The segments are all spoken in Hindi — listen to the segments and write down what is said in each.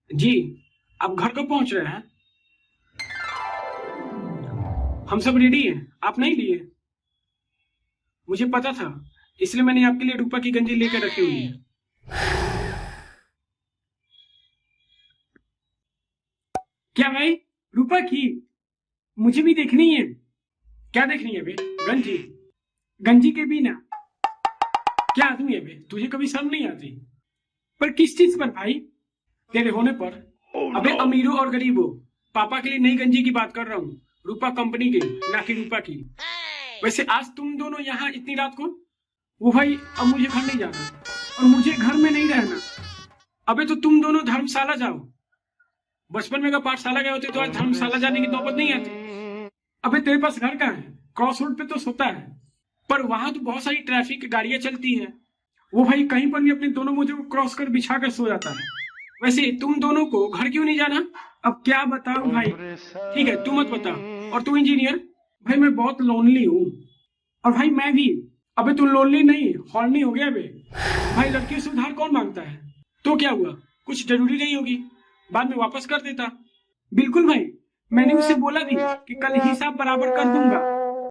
जी। आप घर कब पहुंच रहे हैं? हम सब रेडी हैं। आप नहीं लिए? मुझे पता था, इसलिए मैंने आपके लिए रूपा की गंजी लेकर रखी हुई है। क्या भाई? रूपा की? मुझे भी देखनी है। क्या देखनी है बे? गंजी? गंजी के बिना क्या आदमी है बे? तुझे कभी शर्म नहीं आती? पर किस चीज पर भाई? तेरे होने पर। अबे अमीरों और गरीबों, पापा के लिए नई गंजी की बात कर रहा हूँ। रूपा कंपनी की, ना कि रूपा की। वैसे आज तुम दोनों यहाँ इतनी रात को? वो भाई, अब मुझे घर नहीं जाना और मुझे घर में नहीं रहना। अबे तो तुम दोनों धर्मशाला जाओ। बचपन में अगर पाठशाला गए होते तो आज धर्मशाला जाने की नौबत नहीं आती। अबे तेरे पास घर कहाँ है? क्रॉस रोड पे तो सोता है, पर वहां तो बहुत सारी ट्रैफिक गाड़ियां चलती है। वो भाई कहीं पर भी अपने दोनों मुझे को क्रॉस कर बिछा कर सो जाता है। वैसे तुम दोनों को घर क्यों नहीं जाना? अब क्या बताऊं भाई। ठीक है, तू मत बता। और तू इंजीनियर? भाई मैं बहुत लोनली हूँ। और भाई मैं भी। अबे तू लोनली नहीं, हॉर्नी हो गया बे। भाई लड़कियों से उधार कौन मांगता है? तो क्या हुआ? कुछ जरूरी नहीं होगी, बाद में वापस कर देता। बिल्कुल भाई, मैंने उसे बोला भी कि कल हिसाब बराबर कर दूंगा।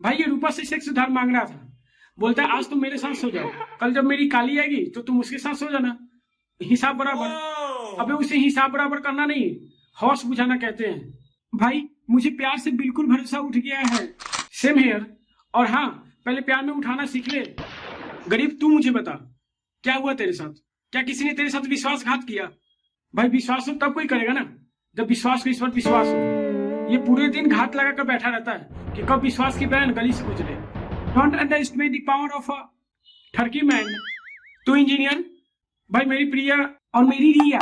भाई ये रूपा से सेक्स उधार मांग रहा था। बोलता है आज तुम मेरे साथ सो जाओ, कल जब मेरी काली आएगी तो तुम उसके साथ सो जाना। हिसाब बराबर। अबे उसे हिसाब बराबर करना नहीं, हौस बुझाना कहते हैं। भाई मुझे प्यार से बिल्कुल भरोसा उठ गया है। Same here. और हाँ, पहले प्यार में उठाना सीख ले। गरीब तू मुझे बता, क्या हुआ तेरे साथ? क्या किसी ने तेरे साथ विश्वासघात किया? भाई विश्वास तो तब कोई करेगा ना जब विश्वास को इस पर विश्वास हो। ये पूरे दिन घात लगा कर बैठा रहता है कि कब विश्वास की बहन गली से गुजरे। Don't underestimate the power of a ठरकी मैन। तू इंजीनियर? भाई मेरी प्रिया और मेरी रिया,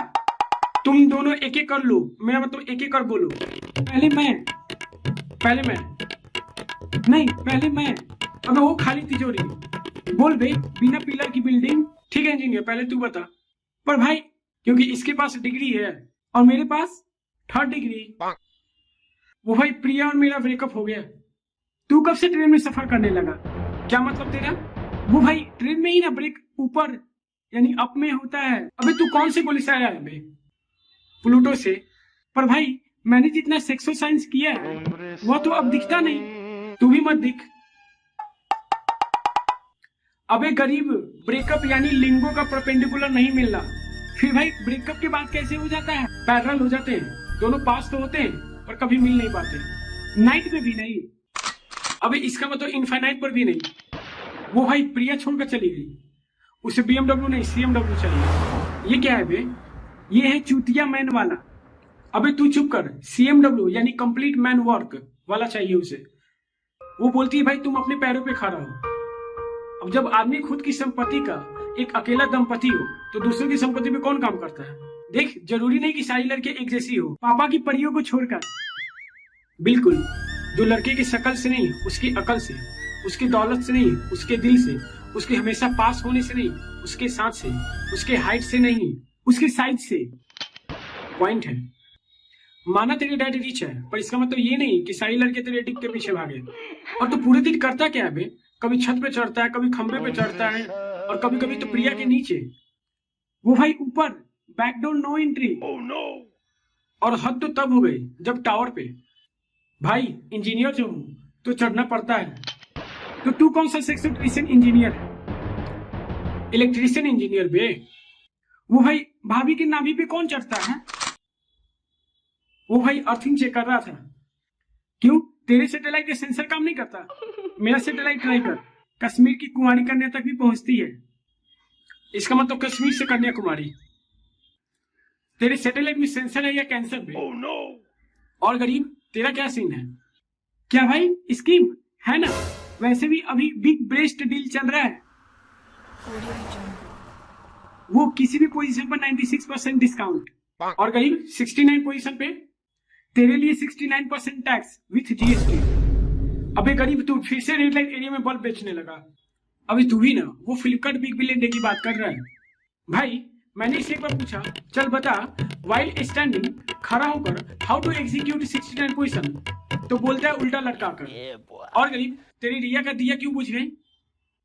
तुम दोनों एक एक कर लो। मेरा मतलब एक एक कर बोलो। पहले मैं। पहले मैं नहीं, पहले मैं। अबे वो खाली तिजोरी। बोल बे, बिना पिलर की बिल्डिंग। ठीक है इंजीनियर, पहले तू बता। पर भाई, क्योंकि इसके पास डिग्री है और मेरे पास थर्ड डिग्री। वो भाई प्रिया और मेरा ब्रेकअप हो गया। तू कब से ट्रेन में सफर करने लगा? क्या मतलब तेरा? वो भाई ट्रेन में ही ना ब्रेक ऊपर यानी अप में होता है। अबे तू कौन से गोली से आया है बे? प्लूटो से। पर भाई मैंने जितना सेक्सो साइंस किया है वो तो अब दिखता नहीं। तू भी मत दिख। अबे गरीब, ब्रेकअप यानी लिंगो का परपेंडिकुलर नहीं मिलना। फिर भाई ब्रेकअप के बाद कैसे हो जाता है? पैरेलल हो जाते हैं। दोनों पास तो होते हैं पर कभी मिल नहीं पाते। नाइट में भी नहीं। अबे इसका मतलब इनफाइनाइट पर भी नहीं। वो भाई प्रिया छोड़कर चली गई, उसे बीएमडब्ल्यू नहीं सीएमडब्ल्यू चाहिए। ये क्या है बे? ये है चूतिया मैन वाला। अबे तू चुप कर। सीएमडब्ल्यू यानी कंप्लीट मैन वर्क वाला चाहिए उसे। वो बोलती है भाई तुम अपने पैरों पे खड़ा हो। अब जब आदमी खुद की संपत्ति का एक अकेला दंपति हो तो दूसरों की संपत्ति पे कौन काम करता है? देख, जरूरी नहीं कि सारी लड़के एक जैसी हो। पापा की परियों को छोड़कर। बिल्कुल। जो लड़के की शक्ल से नहीं, उसकी अकल से, उसकी दौलत से नहीं, उसके दिल से, उसके हमेशा पास होने से नहीं, उसके साथ से, उसके हाइट से नहीं, उसके साइज से। पॉइंट है। माना तेरे डैडी रिच है, पर इसका मतलब ये नहीं कि सारी लड़के तेरे डिक के पीछे भागे। और तू पूरे दिन करता क्या है बे? कभी छत पे चढ़ता है, कभी खंबे पे चढ़ता है, और कभी कभी तो प्रिया के नीचे। वो भाई ऊपर, बैकडोर नो एंट्री। और हद तो तब हो गई जब टावर पे। भाई इंजीनियर जो हूं तो चढ़ना पड़ता है। तो तू कौन सा सेक्शन इंजीनियर है? इलेक्ट्रिशियन इंजीनियर बे। वो भाई भाभी की नाभि पे कौन चढ़ता है? वो भाई अर्थिंग चेक कर रहा था। क्यों, तेरे सैटेलाइट का सेंसर काम नहीं करता? मेरा सैटेलाइट ट्राई कर, कश्मीर की कुमारी कन्या तक भी पहुंचती है। इसका मतलब कश्मीर से कन्याकुमारी। तेरे सैटेलाइट में सेंसर है या कैंसर पे? और गरीब, तेरा क्या सीन है? क्या भाई स्कीम है ना? वैसे भी अभी बिग ब्रेस्ट डील चल रहा है। वो किसी भी पोजीशन पर 96% डिस्काउंट। और गरीब 69 पोजीशन पे तेरे लिए 69% टैक्स विथ जीएसटी। अबे गरीब, तू फिर से रेड लाइट एरिया में बल्ब बेचने लगा। अभी तू भी ना वो फ्लिपकार्ट बिग बिलियन डे की बात कर रहा है। भाई मैंने इसे एक बार पूछा, चल बता, वाइल स्टैंडिंग, खड़ा होकर, हाउ टू एग्जीक्यूट 69 पोजीशन, तो बोलता है उल्टा लटका कर। और गरीब, तेरी रिया का दिया क्यों बुझ गई?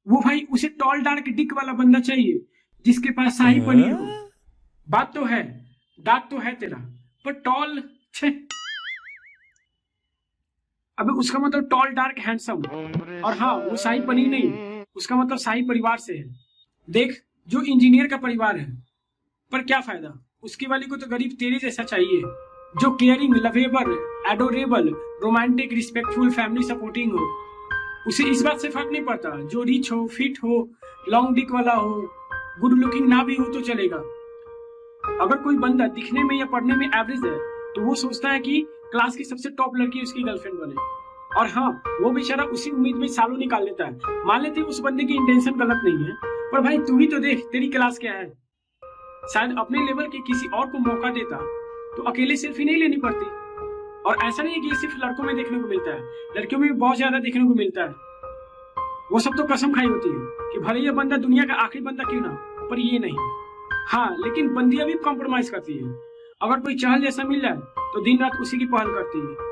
वो भाई उसे टॉल डार्क डिक वाला बंदा चाहिए जिसके पास शाही पनीर हो। बात तो है, दांत तो है तेरा, पर टॉल छे। अबे उसका मतलब टॉल डार्क हैंडसम। और हाँ, वो शाही पनीर नहीं, उसका मतलब शाही परिवार से है। देख, जो इंजीनियर का परिवार है, पर क्या फायदा, उसकी वाली को तो गरीब तेरे जैसा चाहिए, जो caring, lovable, adorable, romantic, respectful, family supporting हो। उसे इस बात से फर्क नहीं पड़ता जो रिच हो, फिट हो, लॉन्ग डिक वाला हो, गुड लुकिंग ना भी हो तो चलेगा। अगर कोई बंदा दिखने में या पढ़ने में एवरेज है तो वो सोचता है कि क्लास की सबसे टॉप लड़की उसकी गर्लफ्रेंड बने। और हाँ, वो बेचारा उसी उम्मीद में सालों निकाल लेता है। मान लेते उस बंदे की इंटेंशन गलत नहीं है, पर भाई तू ही तो देख, तेरी क्लास क्या है। शायद अपने लेवल के किसी और को मौका देता तो अकेले सेल्फी नहीं लेनी पड़ती। और ऐसा नहीं है कि ये सिर्फ लड़कों में देखने को मिलता है, लड़कियों में भी बहुत ज्यादा देखने को मिलता है। वो सब तो कसम खाई होती है कि भले ये बंदा दुनिया का आखिरी बंदा क्यों ना, पर ये नहीं। हाँ, लेकिन बंदियां भी कॉम्प्रोमाइज करती है। अगर कोई चहल जैसा मिल जाए तो दिन रात उसी की पहल करती है।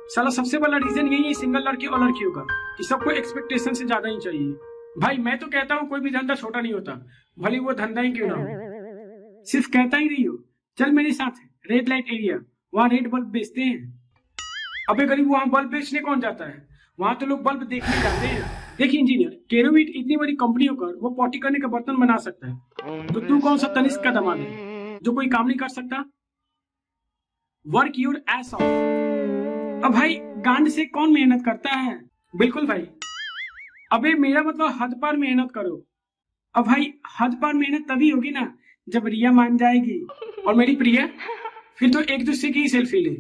साला सबसे बड़ा रीजन यही है सिंगल लड़के और लड़कियों का, कि सबको एक्सपेक्टेशन से ज्यादा ही चाहिए। भाई मैं तो कहता हूँ कोई भी धंधा छोटा नहीं होता, भले वो धंधा ही क्यों ना हो। सिर्फ कहता ही नहीं हो, चल मेरे साथ रेड लाइट एरिया, वहाँ रेड बल्ब बेचते हैं। अबे गरीब, वहाँ बल्ब बेचने कौन जाता है, वहां तो लोग बल्ब देखने जाते हैं। देखिए इंजीनियर, केरोविट इतनी बड़ी कंपनी होकर वो पॉटी करने का बर्तन बना सकता है, तो तू कौन सा तनिष्क का दामाद है जो कोई काम नहीं कर सकता। Work your S of. अब भाई गांड से कौन मेहनत करता है। बिल्कुल भाई। अबे मेरा मतलब हद पार मेहनत करो। अब भाई हद पार मेहनत तभी होगी ना जब रिया मान जाएगी और मेरी प्रिया, फिर तो एक दूसरे की ही सेल्फी ले।